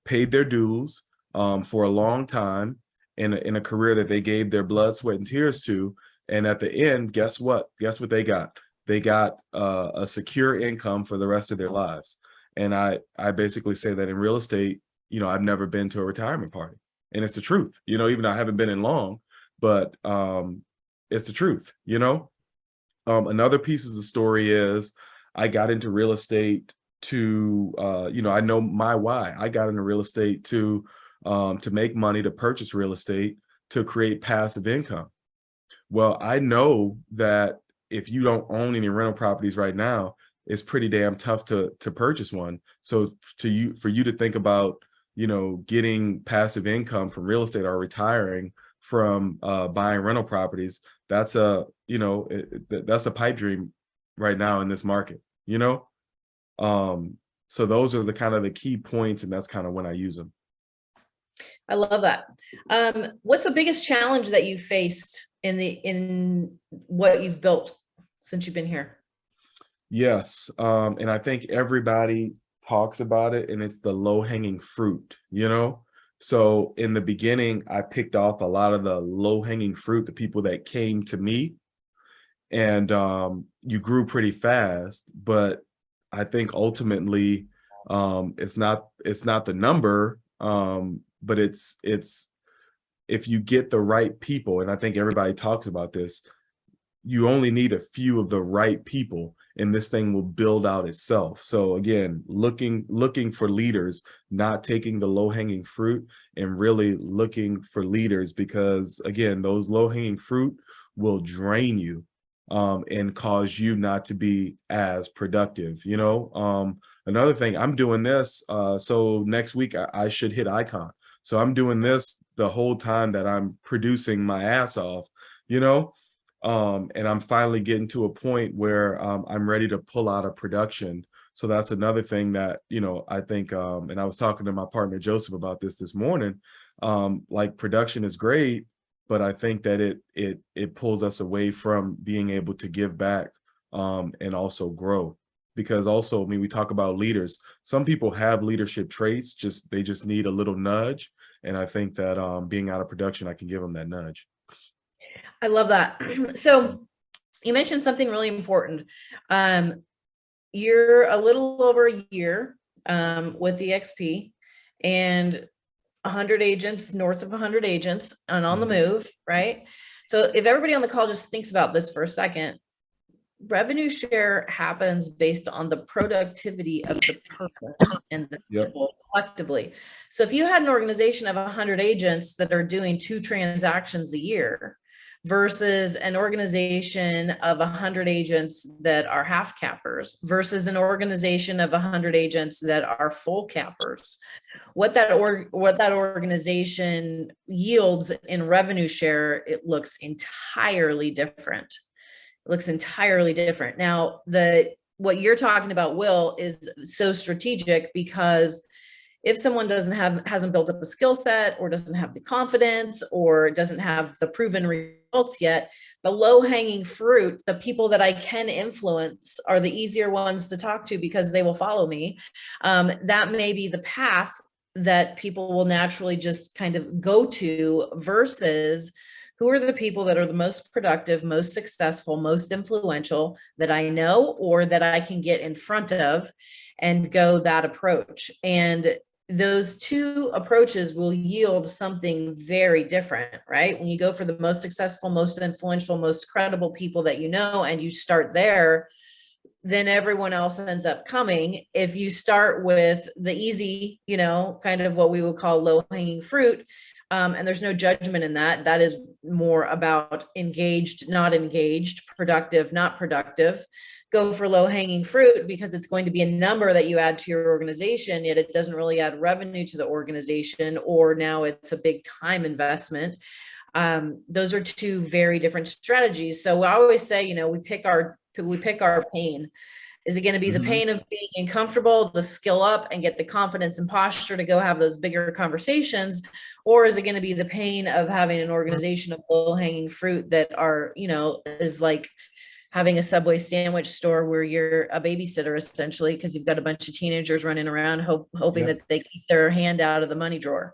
paid their dues for a long time, in a career that they gave their blood, sweat, and tears to. And at the end, guess what? Guess what they got? They got a secure income for the rest of their lives. And I basically say that in real estate, you know, I've never been to a retirement party, and it's the truth. You know, even though I haven't been in long, but it's the truth. You know, another piece of the story is I got into real estate to, you know, I know my why. I got into real estate to make money, to purchase real estate, to create passive income. Well, I know that if you don't own any rental properties right now, it's pretty damn tough to purchase one. So for you to think about, you know, getting passive income from real estate or retiring from buying rental properties, that's a, you know, that's a pipe dream right now in this market, you know? So those are the kind of the key points, and that's kind of when I use them. I love that. What's the biggest challenge that you faced in what you've built since you've been here? Yes. And I think everybody talks about it, and it's the low-hanging fruit, you know? So in the beginning, I picked off a lot of the low-hanging fruit, the people that came to me, and you grew pretty fast. But I think ultimately, it's not the number, but it's if you get the right people, and I think everybody talks about this, you only need a few of the right people, and this thing will build out itself. So again, looking for leaders, not taking the low-hanging fruit, and really looking for leaders, because again, those low-hanging fruit will drain you and cause you not to be as productive. You know, another thing, I'm doing this. So next week I should hit Icon. So I'm doing this the whole time that I'm producing my ass off, you know, and I'm finally getting to a point where I'm ready to pull out of production. So that's another thing that, you know, I think, and I was talking to my partner Joseph about this morning, like production is great, but I think that it pulls us away from being able to give back and also grow. Because also, I mean, we talk about leaders. Some people have leadership traits, they just need a little nudge. And I think that being out of production, I can give them that nudge. I love that. So you mentioned something really important. You're a little over a year with EXP, and 100 agents, north of 100 agents, and on the move, right? So if everybody on the call just thinks about this for a second, revenue share happens based on the productivity of the person and the people collectively. So if you had an organization of 100 agents that are doing 2 transactions a year versus an organization of 100 agents that are half cappers versus an organization of 100 agents that are full cappers, what that organization yields in revenue share, it looks entirely different. Looks entirely different. Now, what you're talking about, Will, is so strategic, because if someone hasn't built up a skill set, or doesn't have the confidence, or doesn't have the proven results yet, the low-hanging fruit, the people that I can influence, are the easier ones to talk to because they will follow me. That may be the path that people will naturally just kind of go to, versus who are the people that are the most productive, most successful, most influential that I know, or that I can get in front of, and go that approach. And those 2 approaches will yield something very different, right? When you go for the most successful, most influential, most credible people that you know, and you start there, then everyone else ends up coming. If you start with the easy, you know, kind of what we would call low-hanging fruit, and there's no judgment in that. That is more about engaged, not engaged, productive, not productive. Go for low-hanging fruit because it's going to be a number that you add to your organization, yet it doesn't really add revenue to the organization, or now it's a big time investment. Those are 2 very different strategies. So I always say, you know, we pick our pain. Is it going to be the pain of being uncomfortable to skill up and get the confidence and posture to go have those bigger conversations? Or is it going to be the pain of having an organization of low-hanging fruit that are, you know, is like having a Subway sandwich store where you're a babysitter essentially, because you've got a bunch of teenagers running around hoping that they keep their hand out of the money drawer.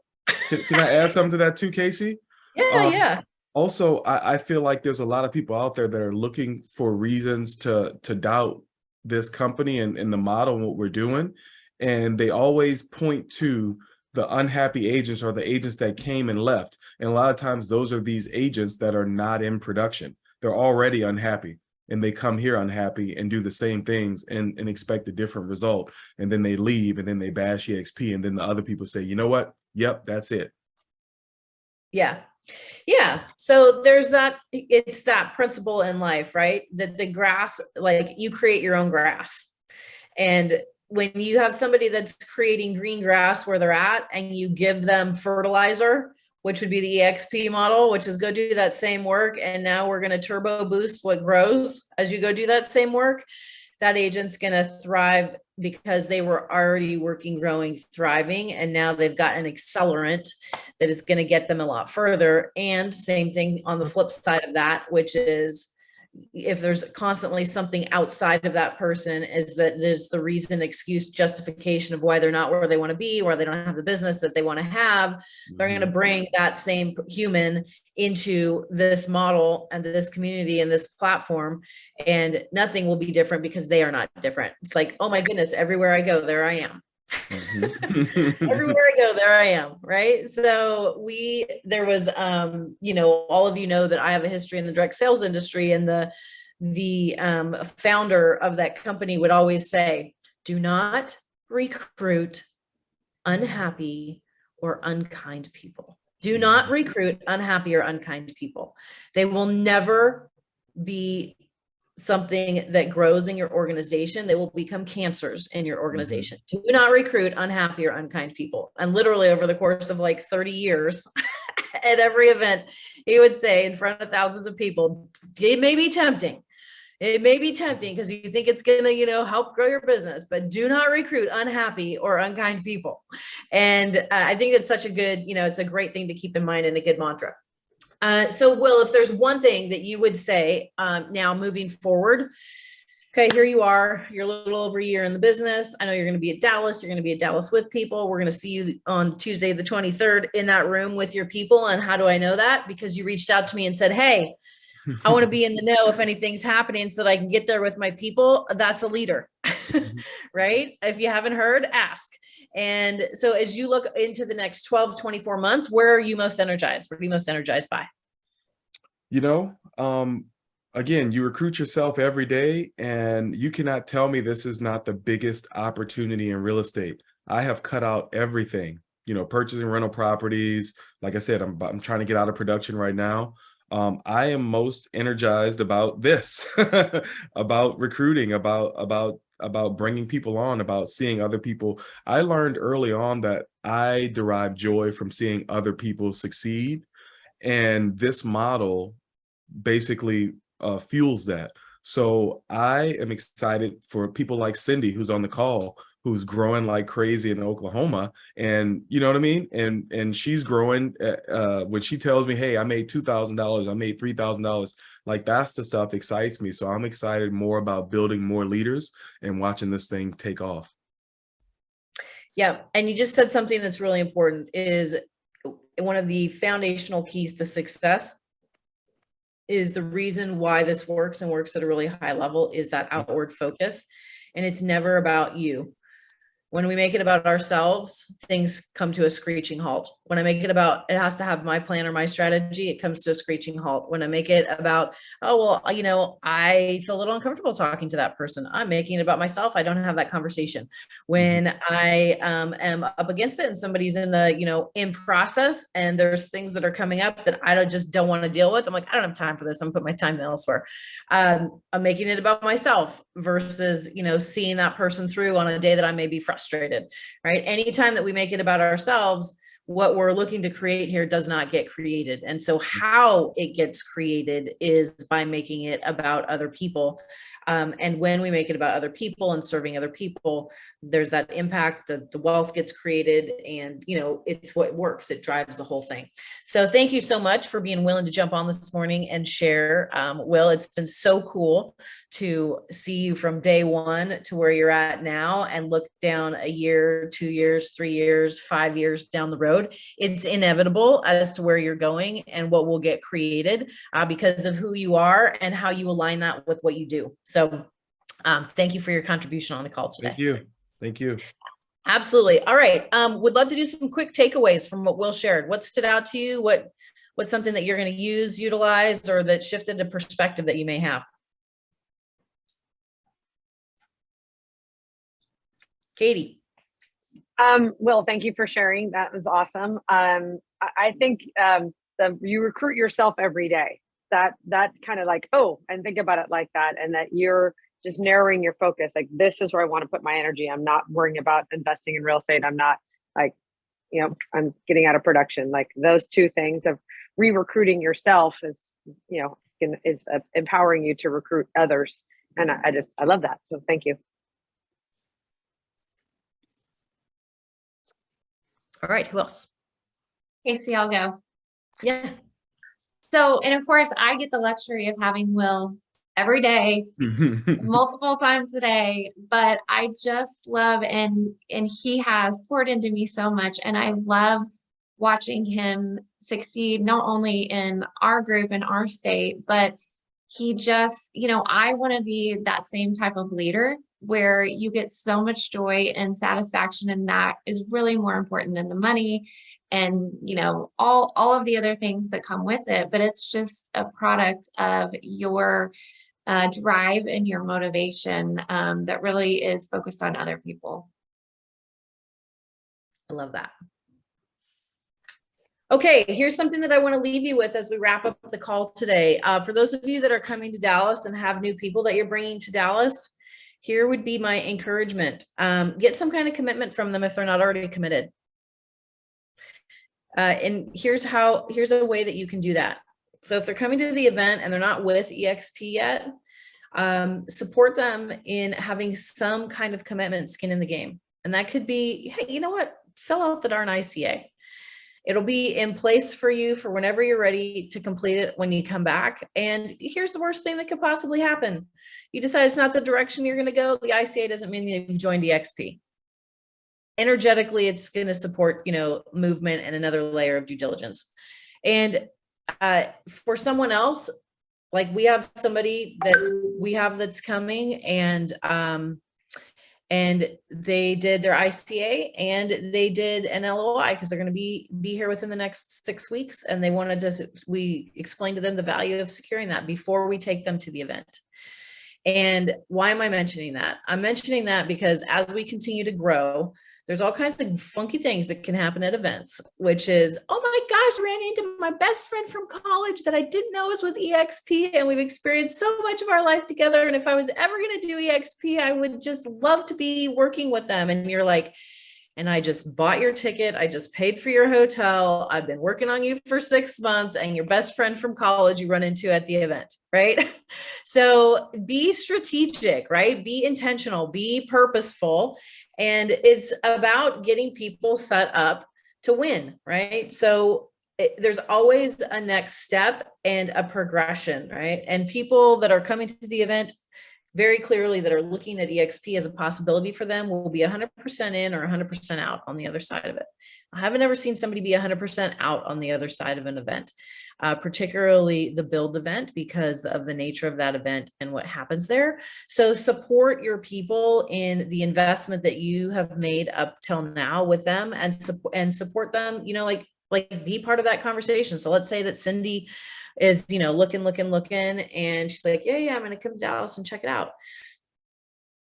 Can I add something to that too, Casey? Yeah, yeah. Also, I feel like there's a lot of people out there that are looking for reasons to doubt this company and the model and what we're doing. And they always point to the unhappy agents or the agents that came and left. And a lot of times those are these agents that are not in production. They're already unhappy. And they come here unhappy and do the same things and expect a different result. And then they leave and then they bash EXP. And then the other people say, you know what? Yep, that's it. Yeah. Yeah. So there's that, it's that principle in life, right? That the grass, like you create your own grass. And when you have somebody that's creating green grass where they're at and you give them fertilizer, which would be the EXP model, which is go do that same work. And now we're going to turbo boost what grows as you go do that same work. That agent's going to thrive because they were already working, growing, thriving. And now they've got an accelerant that is going to get them a lot further. And same thing on the flip side of that, which is if there's constantly something outside of that person, is that there's the reason, excuse, justification of why they're not where they want to be, where they don't have the business that they want to have. They're going to bring that same human into this model and this community and this platform, and nothing will be different because they are not different. It's like, oh my goodness, everywhere I go, there I am. Everywhere I go, there I am. Right. So there was, all of you know that I have a history in the direct sales industry, and the founder of that company would always say, do not recruit unhappy or unkind people. Do not recruit unhappy or unkind people. They will never be something that grows in your organization. They will become cancers in your organization. Do not recruit unhappy or unkind people. And literally over the course of like 30 years at every event, he would say in front of thousands of people, it may be tempting. It may be tempting because you think it's going to, help grow your business, but do not recruit unhappy or unkind people. And I think that's such a good, it's a great thing to keep in mind and a good mantra. So Will, if there's one thing that you would say now moving forward, okay, here you are, you're a little over a year in the business. I know you're going to be at Dallas. You're going to be at Dallas with people. We're going to see you on Tuesday, the 23rd in that room with your people. And how do I know that? Because you reached out to me and said, hey, I want to be in the know if anything's happening so that I can get there with my people. That's a leader, right? If you haven't heard, ask. And so as you look into the next 12, 24 months, where are you most energized? What are you most energized by? Again, you recruit yourself every day, and you cannot tell me this is not the biggest opportunity in real estate. I have cut out everything, purchasing rental properties. Like I said, I'm trying to get out of production right now. I am most energized about this, about recruiting, about bringing people on, about seeing other people. I learned early on that I derive joy from seeing other people succeed. And this model basically fuels that. So I am excited for people like Cindy, who's on the call, who's growing like crazy in Oklahoma. And you know what I mean? And she's growing when she tells me, hey, I made $2,000, I made $3,000. Like that's the stuff excites me. So I'm excited more about building more leaders and watching this thing take off. Yeah. And you just said something that's really important, is one of the foundational keys to success is the reason why this works and works at a really high level is that outward focus. And it's never about you. When we make it about ourselves, things come to a screeching halt. When I make it about, it has to have my plan or my strategy, it comes to a screeching halt. When I make it about, oh, well, I feel a little uncomfortable talking to that person, I'm making it about myself, I don't have that conversation. When I am up against it and somebody's in the, in process and there's things that are coming up that I just don't want to deal with, I'm like, I don't have time for this. I'm gonna put my time elsewhere. I'm making it about myself versus, seeing that person through on a day that I may be frustrated, right? Anytime that we make it about ourselves, what we're looking to create here does not get created. And so how it gets created is by making it about other people. And when we make it about other people and serving other people, there's that impact, the wealth gets created, and it's what works. It drives the whole thing. So thank you so much for being willing to jump on this morning and share. Will, it's been so cool to see you from day one to where you're at now, and look down a year, 2 years, 3 years, 5 years down the road. It's inevitable as to where you're going and what will get created because of who you are and how you align that with what you do. So thank you for your contribution on the call today. Thank you. Thank you. Absolutely. All right. Would love to do some quick takeaways from what Will shared. What stood out to you? What's something that you're going to utilize, or that shifted a perspective that you may have? Katie. Will, thank you for sharing. That was awesome. I think you recruit yourself every day. That kind of like, and think about it like that, and that you're just narrowing your focus. Like, this is where I want to put my energy. I'm not worrying about investing in real estate. I'm not like, I'm getting out of production. Like, those two things of re-recruiting yourself is empowering you to recruit others. And I love that. So thank you. All right. Who else? Casey, I'll go. Yeah. So, and of course, I get the luxury of having Will every day, multiple times a day, but I just love, and he has poured into me so much, and I love watching him succeed, not only in our group and our state, but he just, I want to be that same type of leader where you get so much joy and satisfaction, and that is really more important than the money and all of the other things that come with it. But it's just a product of your drive and your motivation that really is focused on other people. I love that. Okay, here's something that I want to leave you with as we wrap up the call today. For those of you that are coming to Dallas and have new people that you're bringing to Dallas, here would be my encouragement. Get some kind of commitment from them if they're not already committed. And here's a way that you can do that. So if they're coming to the event and they're not with EXP yet, support them in having some kind of commitment, skin in the game. And that could be, hey, you know what? Fill out the darn ICA. It'll be in place for you for whenever you're ready to complete it when you come back. And here's the worst thing that could possibly happen. You decide it's not the direction you're going to go. The ICA doesn't mean you've joined EXP. Energetically, it's going to support, movement and another layer of due diligence. And for someone else, like we have somebody that we have that's coming, and they did their ICA and they did an LOI because they're going to be here within the next 6 weeks. And they wanted we explained to them the value of securing that before we take them to the event. And why am I mentioning that? I'm mentioning that because as we continue to grow, there's all kinds of funky things that can happen at events, which is, oh my gosh, I ran into my best friend from college that I didn't know was with EXP, and we've experienced so much of our life together. And if I was ever going to do EXP, I would just love to be working with them. And you're like, and I just bought your ticket. I just paid for your hotel. I've been working on you for 6 months, and your best friend from college you run into at the event, right? So be strategic, right? Be intentional, be purposeful. And it's about getting people set up to win, right? So there's always a next step and a progression, right? And people that are coming to the event very clearly that are looking at EXP as a possibility for them will be 100% in or 100% out on the other side of it. I haven't ever seen somebody be 100% out on the other side of an event, particularly the build event, because of the nature of that event and what happens there. So support your people in the investment that you have made up till now with them, and support them, like be part of that conversation. So let's say that Cindy is, looking, and she's like, yeah, I'm going to come to Dallas and check it out.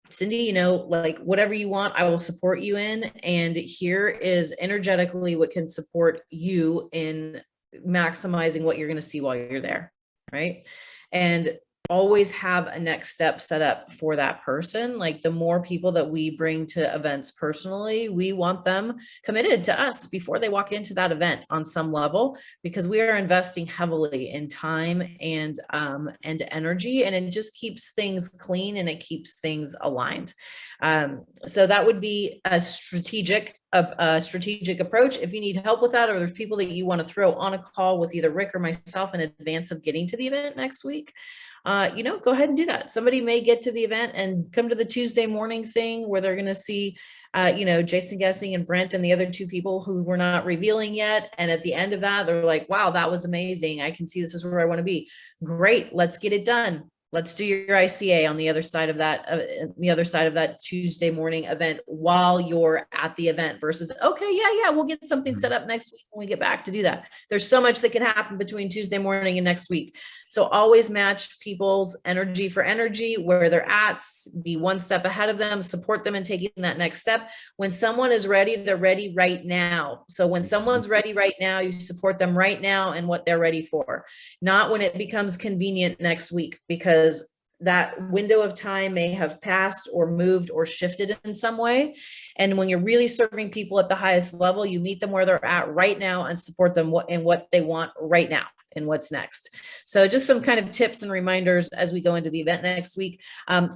Cindy, like whatever you want, I will support you in. And here is energetically what can support you in maximizing what you're going to see while you're there. Right. And always have a next step set up for that person. Like the more people that we bring to events personally, we want them committed to us before they walk into that event on some level, because we are investing heavily in time and energy, and it just keeps things clean and it keeps things aligned. So that would be a strategic approach. If you need help with that, or there's people that you want to throw on a call with either Rick or myself in advance of getting to the event next week, go ahead and do that. Somebody may get to the event and come to the Tuesday morning thing where they're going to see, Jason Guessing and Brent and the other two people who we're not revealing yet. And at the end of that, they're like, wow, that was amazing. I can see this is where I want to be. Great. Let's get it done. Let's do your ICA on the other side of that Tuesday morning event while you're at the event versus, okay, yeah, we'll get something set up next week when we get back to do that. There's so much that can happen between Tuesday morning and next week. So always match people's energy for energy, where they're at, be one step ahead of them, support them in taking that next step. When someone is ready, they're ready right now. So when someone's ready right now, you support them right now and what they're ready for, not when it becomes convenient next week, because that window of time may have passed or moved or shifted in some way. And when you're really serving people at the highest level, you meet them where they're at right now and support them in what they want right now and what's next. So just some kind of tips and reminders as we go into the event next week.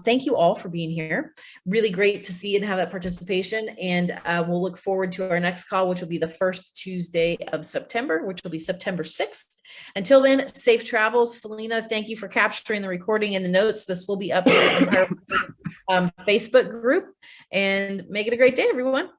Thank you all for being here. Really great to see and have that participation. And we'll look forward to our next call, which will be the first Tuesday of September, which will be September 6th. Until then, safe travels. Selena, thank you for capturing the recording and the notes. This will be up in our Facebook group, and make it a great day, everyone.